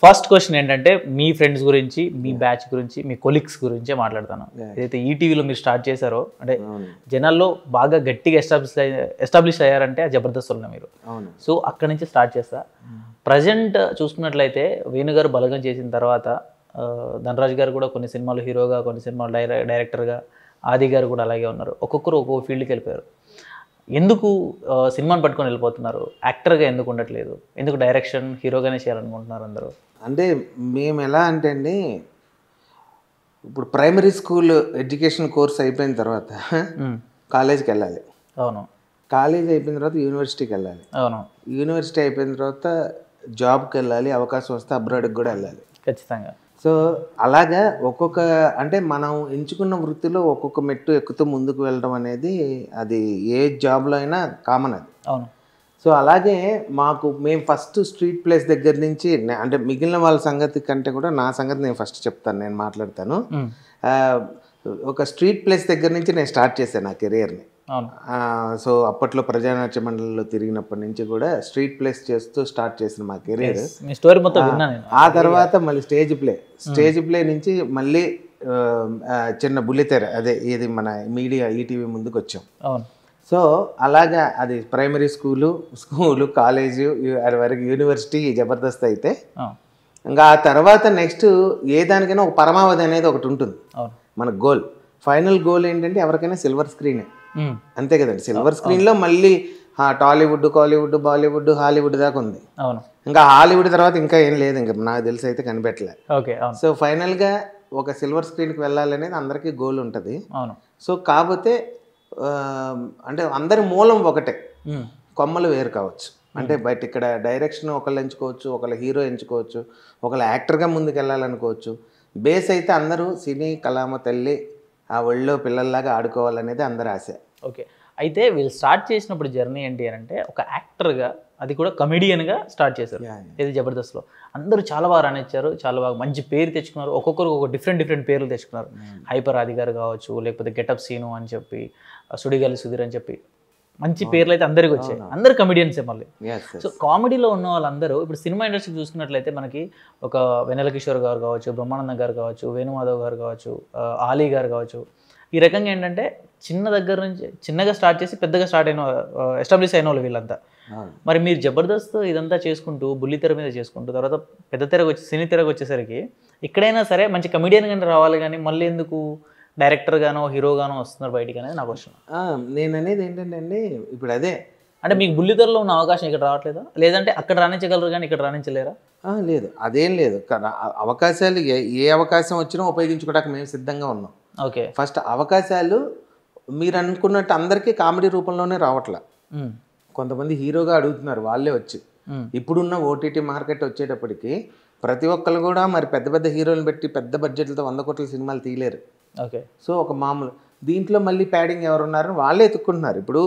First question ఏంటంటే మీ friends గురించి, మీ batch గురించి, మీ కొలీగ్స్ గురించే మాట్లాడతాను. ఏదైతే ఈటీవీలో మీరు స్టార్ట్ చేశారో, అంటే జనాల్లో బాగా గట్టిగా ఎస్టాబ్లిష్ అయ్యారంటే ఆ జబర్దస్త్ వల్ల మీరు. సో అక్కడి నుంచి స్టార్ట్ చేస్తా. ప్రజెంట్ చూసుకున్నట్లయితే వేణుగారు బలగం చేసిన తర్వాత ధనరాజ్ గారు కూడా కొన్ని సినిమాలు హీరోగా, కొన్ని సినిమాలు డైరెక్టర్గా, ఆది గారు కూడా అలాగే ఉన్నారు. ఒక్కొక్కరు ఒక్కొక్క ఫీల్డ్కి వెళ్ళిపోయారు. ఎందుకు సినిమాని పట్టుకొని వెళ్ళిపోతున్నారు? యాక్టర్గా ఎందుకు ఉండట్లేదు? ఎందుకు డైరెక్షన్ హీరోగానే చేయాలనుకుంటున్నారు అందరూ? అంటే మేము ఎలా అంటే అండి, ఇప్పుడు ప్రైమరీ స్కూల్ ఎడ్యుకేషన్ కోర్స్ అయిపోయిన తర్వాత కాలేజ్కి వెళ్ళాలి. అవును. కాలేజ్ అయిపోయిన తర్వాత యూనివర్సిటీకి వెళ్ళాలి. అవును. యూనివర్సిటీ అయిపోయిన తర్వాత జాబ్కి వెళ్ళాలి. అవకాశం వస్తే అబ్రాడ్కి కూడా వెళ్ళాలి ఖచ్చితంగా. సో అలాగా ఒక్కొక్క అంటే మనం ఎంచుకున్న వృత్తిలో ఒక్కొక్క మెట్టు ఎక్కుతూ ముందుకు వెళ్ళడం అనేది అది ఏ జాబ్లో అయినా కామన్ అది. అవును. సో అలాగే మేము ఫస్ట్ స్ట్రీట్ ప్లేస్ దగ్గర నుంచి, అంటే మిగిలిన వాళ్ళ సంగతి కంటే కూడా నా సంగతి నేను ఫస్ట్ చెప్తాను, నేను మాట్లాడతాను. ఒక స్ట్రీట్ ప్లేస్ దగ్గర నుంచి నేను స్టార్ట్ చేశాను నా కెరియర్ని. సో అప్పట్లో ప్రజానాట్య మండలిలో తిరిగినప్పటి నుంచి కూడా స్ట్రీట్ ప్లేస్ చేస్తూ స్టార్ట్ చేసిన మా కెరీర్. ఆ తర్వాత మళ్ళీ స్టేజ్ ప్లే నుంచి మళ్ళీ చిన్న బుల్లితెర, అదే ఇది మన మీడియా ఈటీవీ ముందుకు వచ్చాం. సో అలాగా అది ప్రైమరీ స్కూలు, కాలేజు, అది వరకు యూనివర్సిటీ, జబర్దస్త్ అయితే ఇంకా ఆ తర్వాత నెక్స్ట్ ఏ దానికైనా ఒక పరమావధి అనేది ఒకటి ఉంటుంది. మన గోల్, ఫైనల్ గోల్ ఏంటంటే ఎవరికైనా సిల్వర్ స్క్రీనే, అంతే కదండి. సిల్వర్ స్క్రీన్లో మళ్ళీ టాలీవుడ్, కాలీవుడ్, బాలీవుడ్, హాలీవుడ్ దాకా ఉంది. ఇంకా హాలీవుడ్ తర్వాత ఇంకా ఏం లేదు, ఇంకా నాకు తెలిసి అయితే కనిపెట్టలే. సో ఫైనల్గా ఒక సిల్వర్ స్క్రీన్కి వెళ్ళాలనేది అందరికీ గోల్ ఉంటుంది. సో కాకపోతే అంటే అందరి మూలం ఒకటే, కొమ్మలు వేరు కావచ్చు. అంటే బయట ఇక్కడ డైరెక్షన్ ఒకళ్ళు ఎంచుకోవచ్చు, ఒకళ్ళు హీరో ఎంచుకోవచ్చు, ఒకళ్ళు యాక్టర్గా ముందుకు వెళ్ళాలనుకోవచ్చు. బేస్ అయితే అందరూ సినీ కళామ తల్లి ఆ ఒళ్ళో పిల్లల్లాగా ఆడుకోవాలనేది అందరి ఆశ. ఓకే. అయితే వీళ్ళు స్టార్ట్ చేసినప్పుడు జర్నీ ఏంటి అని అంటే, ఒక యాక్టర్గా, అది కూడా కమెడియన్గా స్టార్ట్ చేశారు. ఇది జబర్దస్త్లో అందరూ చాలా బాగా రానిచ్చారు, చాలా బాగా మంచి పేరు తెచ్చుకున్నారు. ఒక్కొక్కరు ఒక డిఫరెంట్ పేర్లు తెచ్చుకున్నారు. హైపర్ ఆది గారు కావచ్చు, లేకపోతే గెటప్ సీను అని చెప్పి, సుడిగాలి సుధీర్ అని చెప్పి మంచి పేర్లు అయితే అందరికి వచ్చాయి. అందరు కమెడియన్సే మళ్ళీ. సో కామెడీలో ఉన్న వాళ్ళందరూ ఇప్పుడు సినిమా ఇండస్ట్రీ చూసుకున్నట్లయితే మనకి ఒక వెన్నెల కిషోర్ గారు కావచ్చు, బ్రహ్మానందం గారు కావచ్చు, వేణుమాధవ్ గారు కావచ్చు, ఆలీ గారు కావచ్చు, ఈ రకంగా ఏంటంటే చిన్న దగ్గర నుంచి చిన్నగా స్టార్ట్ చేసి పెద్దగా ఎస్టాబ్లిష్ అయిన వాళ్ళు వీళ్ళంతా. మరి మీరు జబర్దస్త్ ఇదంతా చేసుకుంటూ బుల్లితెర మీద చేసుకుంటూ తర్వాత పెద్ద తెరకు వచ్చి సినీ తెరకు వచ్చేసరికి ఎక్కడైనా సరే మంచి కమెడియన్ గానే రావాలి, కానీ మళ్ళీ ఎందుకు డైరెక్టర్ గానో హీరోగానో వస్తున్నారు బయటికి అనేది నా క్వశ్చన్. నేను అనేది ఏంటంటే అండి, ఇప్పుడు అదే అంటే మీకు బుల్లితెరలో ఉన్న అవకాశం ఇక్కడ రావట్లేదా, లేదంటే అక్కడ రాణించగలరు కానీ ఇక్కడ రాణించలేరా? లేదు, అదేం లేదు. అవకాశాలు ఏ అవకాశం వచ్చినా ఉపయోగించుకోవడానికి మేము సిద్ధంగా ఉన్నాం. ఓకే. ఫస్ట్ అవకాశాలు మీరు అనుకున్నట్టు అందరికీ కామెడీ రూపంలోనే రావట్లే. కొంతమంది హీరోగా అడుగుతున్నారు వాళ్ళే వచ్చి. ఇప్పుడున్న ఓటీటీ మార్కెట్ వచ్చేటప్పటికి ప్రతి ఒక్కరు కూడా మరి పెద్ద హీరోలను పెట్టి పెద్ద బడ్జెట్లతో 100 కోట్ల సినిమాలు తీయలేరు. ఓకే. సో ఒక మామూలు దీంట్లో మళ్ళీ ప్యాడింగ్ ఎవరున్నారని వాళ్ళే ఎత్తుక్కుంటున్నారు. ఇప్పుడు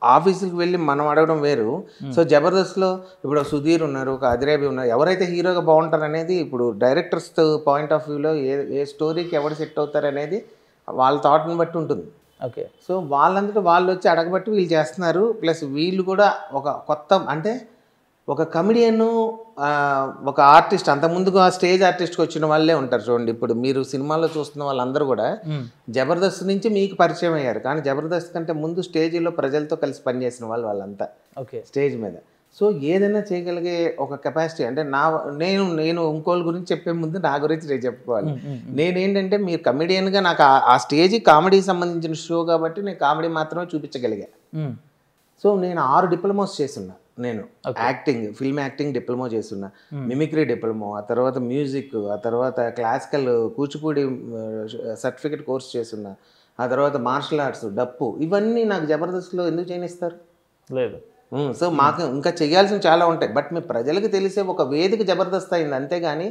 ఆఫీసులకు వెళ్ళి మనం అడగడం వేరు. సో జబర్దస్త్లో ఇప్పుడు సుధీర్ ఉన్నారు, ఒక అదిరేబి ఉన్నారు, ఎవరైతే హీరోగా బాగుంటారు అనేది ఇప్పుడు డైరెక్టర్స్ పాయింట్ ఆఫ్ వ్యూలో ఏ స్టోరీకి ఎవరు సెట్ అవుతారు అనేది వాళ్ళ థాట్ని బట్టి ఉంటుంది. ఓకే. సో వాళ్ళంతటా వాళ్ళు వచ్చి అడగబట్టి వీళ్ళు చేస్తున్నారు. ప్లస్ వీళ్ళు కూడా ఒక కొత్త, అంటే ఒక కమెడియన్, ఒక ఆర్టిస్ట్, అంతకుముందుకు ఆ స్టేజ్ ఆర్టిస్ట్కి వచ్చిన వాళ్ళే ఉంటారు చూడండి. ఇప్పుడు మీరు సినిమాలో చూస్తున్న వాళ్ళందరూ కూడా జబర్దస్త్ నుంచి మీకు పరిచయం అయ్యారు, కానీ జబర్దస్త్ కంటే ముందు స్టేజ్లో ప్రజలతో కలిసి పనిచేసిన వాళ్ళంతా స్టేజ్ మీద. సో ఏదైనా చేయగలిగే ఒక కెపాసిటీ, అంటే నేను ఇంకోళ్ళ గురించి చెప్పే ముందు నా గురించి నేను చెప్పుకోవాలి. నేనేంటంటే మీరు కమెడియన్గా నాకు ఆ స్టేజ్ కామెడీకి సంబంధించిన షో కాబట్టి నేను కామెడీ మాత్రమే చూపించగలిగా. సో నేను 6 డిప్లొమాస్ చేస్తున్నా. నేను యాక్టింగ్, ఫిల్మ్ యాక్టింగ్ డిప్లొమా చేస్తున్నా, మిమిక్రీ డిప్లొమా, ఆ తర్వాత మ్యూజిక్, ఆ తర్వాత క్లాసికల్ కూచిపూడి సర్టిఫికేట్ కోర్స్ చేస్తున్నా, ఆ తర్వాత మార్షల్ ఆర్ట్స్, డప్పు, ఇవన్నీ నాకు జబర్దస్త్లో ఎందుకు చేయనిస్తారు? లేదు. సో మాకు ఇంకా చేయాల్సిన చాలా ఉంటాయి. బట్ మీ ప్రజలకు తెలిసే ఒక వేదిక జబర్దస్త్ అయింది, అంతేగాని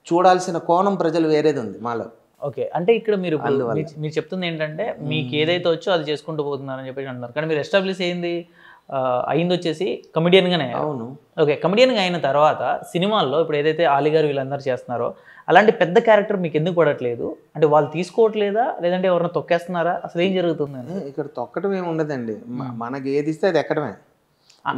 చూడాల్సిన కోణం ప్రజలు వేరేది ఉంది మాలో. ఓకే. అంటే ఇక్కడ మీరు చెప్తుంది ఏంటంటే మీకు ఏదైతే వచ్చో అది చేసుకుంటూ పోతున్నారని చెప్పేసి అంటున్నారు, కానీ మీరు ఎస్టాబ్లిష్ అయింది వచ్చేసి కమెడియన్గానే. అవును. ఓకే. కమెడియన్గా అయిన తర్వాత సినిమాల్లో ఇప్పుడు ఏదైతే ఆలీ గారు వీళ్ళందరూ చేస్తున్నారో అలాంటి పెద్ద క్యారెక్టర్ మీకు ఎందుకు పడట్లేదు? అంటే వాళ్ళు తీసుకోవట్లేదా, లేదంటే ఎవరైనా తొక్కేస్తున్నారా, అసలు ఏం జరుగుతుంది? ఇక్కడ తొక్కడం ఏమి ఉండదండి, మనకి ఏది ఇస్తే అది ఎక్కడమే.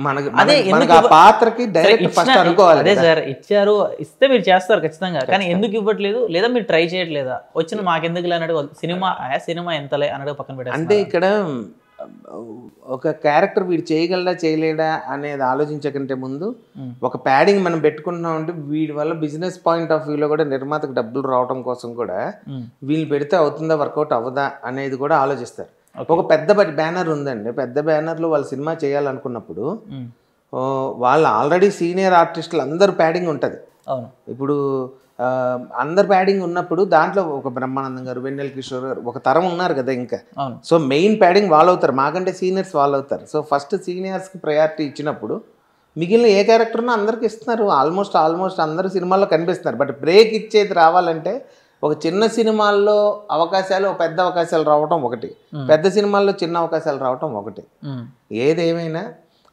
మనకి అదే మనకి ఆ పాత్రకి డైరెక్ట్ ఫస్ట్ అనుకోవాలి. అదే సార్ ఇచ్చారు, ఇస్తే మీరు చేస్తారు ఖచ్చితంగా, కానీ ఎందుకు ఇవ్వట్లేదు లేదా మీరు ట్రై చేయట్లేదా, వచ్చిన మాకెందుకులే అన్నట్టు సినిమా ఎంతలే అన్నట్టు పక్కన పెట్టారు. అంటే ఇక్కడ ఒక క్యారెక్టర్ వీడు చేయగలడా చేయలేడా అనేది ఆలోచించకంటే ముందు ఒక ప్యాడింగ్ మనం పెట్టుకుంటున్నాం అంటే వీడి వల్ల బిజినెస్ పాయింట్ ఆఫ్ వ్యూలో కూడా నిర్మాతకు డబ్బులు రావడం కోసం కూడా వీళ్ళు పెడితే అవుతుందా వర్కౌట్ అవ్వదా అనేది కూడా ఆలోచిస్తారు. ఒక పెద్ద బ్యానర్ ఉందండి, పెద్ద బ్యానర్లో వాళ్ళు సినిమా చేయాలనుకున్నప్పుడు వాళ్ళు ఆల్రెడీ సీనియర్ ఆర్టిస్టులు అందరు ప్యాడింగ్ ఉంటుంది. ఇప్పుడు అందరు ప్యాడింగ్ ఉన్నప్పుడు దాంట్లో ఒక బ్రహ్మానందం గారు, వెన్నెల కిషోర్ గారు ఒక తరం ఉన్నారు కదా ఇంకా. సో మెయిన్ ప్యాడింగ్ వాళ్ళు అవుతారు, మాకంటే సీనియర్స్ వాళ్ళు అవుతారు. సో ఫస్ట్ సీనియర్స్కి ప్రయారిటీ ఇచ్చినప్పుడు మిగిలిన ఏ క్యారెక్టర్ ఉన్నా అందరికి ఇస్తున్నారు. ఆల్మోస్ట్ అందరు సినిమాల్లో కనిపిస్తున్నారు. బట్ బ్రేక్ ఇచ్చేది రావాలంటే ఒక చిన్న సినిమాల్లో అవకాశాలు, పెద్ద అవకాశాలు రావటం ఒకటి, పెద్ద సినిమాల్లో చిన్న అవకాశాలు రావటం ఒకటి. ఏదేమైనా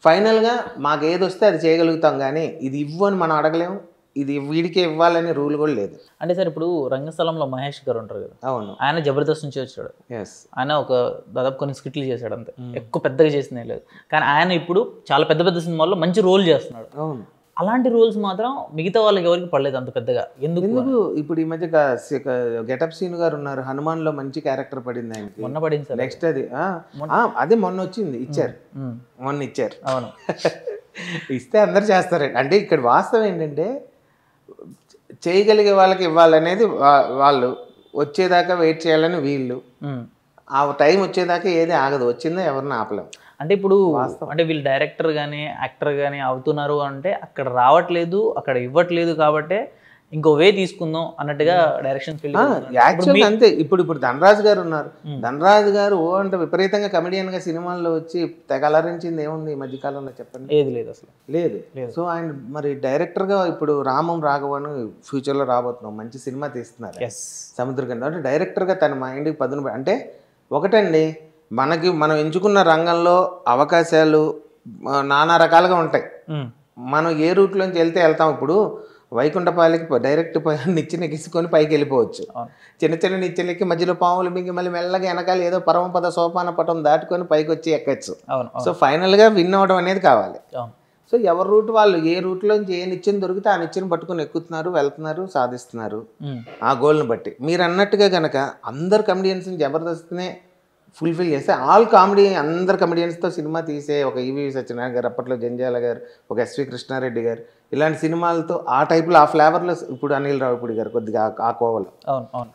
ఫైనల్గా మాకు ఏది వస్తే అది చేయగలుగుతాం, కానీ ఇది ఇవ్వు అని మనం అడగలేము, ఇది వీడికే ఇవ్వాలని రూల్ కూడా లేదు. అంటే సార్ ఇప్పుడు రంగస్థలంలో మహేష్ గారు ఉంటారు కదా, అవును, ఆయన జబర్దస్త్ నుంచి వచ్చాడు. ఆయన ఒక దాదాపు కొన్ని స్కిట్లు చేశాడు అంతే, ఎక్కువ పెద్దగా చేసిందే లేదు. కానీ ఆయన ఇప్పుడు చాలా పెద్ద పెద్ద సినిమాల్లో మంచి రోల్ చేస్తున్నాడు. అవును, అలాంటి రోల్స్ మాత్రం మిగతా వాళ్ళకి ఎవరికి పడలేదు అంత పెద్దగా. ఎందుకు ఇప్పుడు ఈ మధ్య గెటప్ సీన్ గారు ఉన్నారు, హనుమాన్ లో మంచి క్యారెక్టర్ పడింది ఆయనకి, మొన్న పడింది సార్. నెక్స్ట్ అదే మొన్న వచ్చింది, ఇచ్చారు, మొన్న ఇచ్చారు. అవును, ఇస్తే అందరు చేస్తారండి. అంటే ఇక్కడ వాస్తవం ఏంటంటే చేయగలిగే వాళ్ళకి ఇవ్వాలనేది వాళ్ళు, వచ్చేదాకా వెయిట్ చేయాలని వీళ్ళు, ఆ టైం వచ్చేదాకా ఏది ఆగదు, వచ్చిందో ఎవరిని ఆపలేం. అంటే ఇప్పుడు అంటే వీళ్ళు డైరెక్టర్ కానీ యాక్టర్ కానీ అవుతున్నారు అంటే అక్కడ రావట్లేదు, అక్కడ ఇవ్వట్లేదు, కాబట్టి ఇంకో వే తీసుకుందాం అన్నట్టుగా డైరెక్షన్ ఫీల్డ్ యాక్చువల్గా అంతే. ఇప్పుడు ధనరాజ్ గారు ఉన్నారు, ధనరాజ్ గారు అంటే విపరీతంగా కమెడియన్గా సినిమాల్లో వచ్చి తెగ అలరించింది ఏముంది ఈ మధ్యకాలంలో చెప్పండి? ఏది లేదు, అసలు లేదు. సో ఆయన మరి డైరెక్టర్గా ఇప్పుడు రామం రాఘవను ఫ్యూచర్లో రాబోతున్నాం, మంచి సినిమా తీస్తున్నారు సముద్రగంధం. అంటే డైరెక్టర్గా తన మైండ్కి పదును, అంటే ఒకటండి మనం ఎంచుకున్న రంగంలో అవకాశాలు నానా రకాలుగా ఉంటాయి. మనం ఏ రూట్లోంచి వెళ్తాం. ఇప్పుడు వైకుంఠపాలికి డైరెక్ట్ నిచ్చెన ఎక్కించుకొని పైకి వెళ్ళిపోవచ్చు, చిన్న చిన్న నిచ్చెనెక్కి మధ్యలో పాములు మింగి మళ్ళీ మెల్లగా వెనకాల ఏదో పరమపద సోపాన పటం దాటుకొని పైకి వచ్చి ఎక్కచ్చు. సో ఫైనల్గా విన్ అవ్వడం అనేది కావాలి. సో ఎవరి రూట్ వాళ్ళు, ఏ రూట్లోంచి ఏ నిచ్చెన దొరికితే ఆ నిచ్చెన పట్టుకొని ఎక్కుతున్నారు, వెళ్తున్నారు, సాధిస్తున్నారు ఆ గోల్ని బట్టి. మీరు అన్నట్టుగా కనుక అందరు కమెడియన్స్ని జబర్దస్త్నే ఫుల్ఫిల్ చేస్తే, ఆల్ కామెడీ అందరు కమెడియన్స్తో సినిమా తీసే ఒక ఈవి సత్యనారాయణ గారు, అప్పట్లో జంజాల గారు, ఒక ఎస్వి కృష్ణారెడ్డి గారు, ఇలాంటి సినిమాలతో ఆ టైప్లో ఆ ఫ్లేవర్లో ఇప్పుడు అనిల్ రావిపూడి గారు కొద్దిగా ఆ కోవలో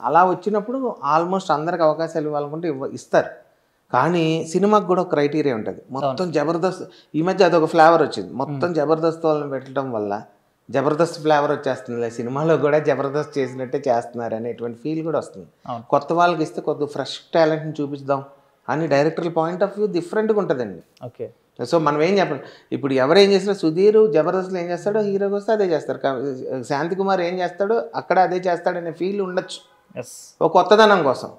అలా వచ్చినప్పుడు ఆల్మోస్ట్ అందరికి అవకాశాలు ఇవ్వాలనుకుంటే ఇస్తారు. కానీ సినిమాకి కూడా ఒక క్రైటీరియా ఉంటుంది. మొత్తం జబర్దస్త్ ఈ మధ్య అదొక ఫ్లేవర్ వచ్చింది, మొత్తం జబర్దస్త్ వాళ్ళని పెట్టడం వల్ల జబర్దస్త్ ఫ్లేవర్ వచ్చేస్తుంది, సినిమాలో కూడా జబర్దస్త్ చేసినట్టే చేస్తున్నారు అనేటువంటి ఫీల్ కూడా వస్తుంది. కొత్త వాళ్ళకి ఇస్తే కొద్దిగా ఫ్రెష్ టాలెంట్ని చూపిద్దాం అని డైరెక్టర్ పాయింట్ ఆఫ్ వ్యూ డిఫరెంట్గా ఉంటుందండి. ఓకే, సో మనం ఏం చెప్పాలి, ఇప్పుడు ఎవరు ఏం చేస్తారో, సుధీర్ జబర్దస్త్లో ఏం చేస్తాడో హీరోకి వస్తే అదే చేస్తారు, శాంతి కుమార్ ఏం చేస్తాడో అక్కడ అదే చేస్తాడనే ఫీల్ ఉండొచ్చు ఒక కొత్తదనం కోసం.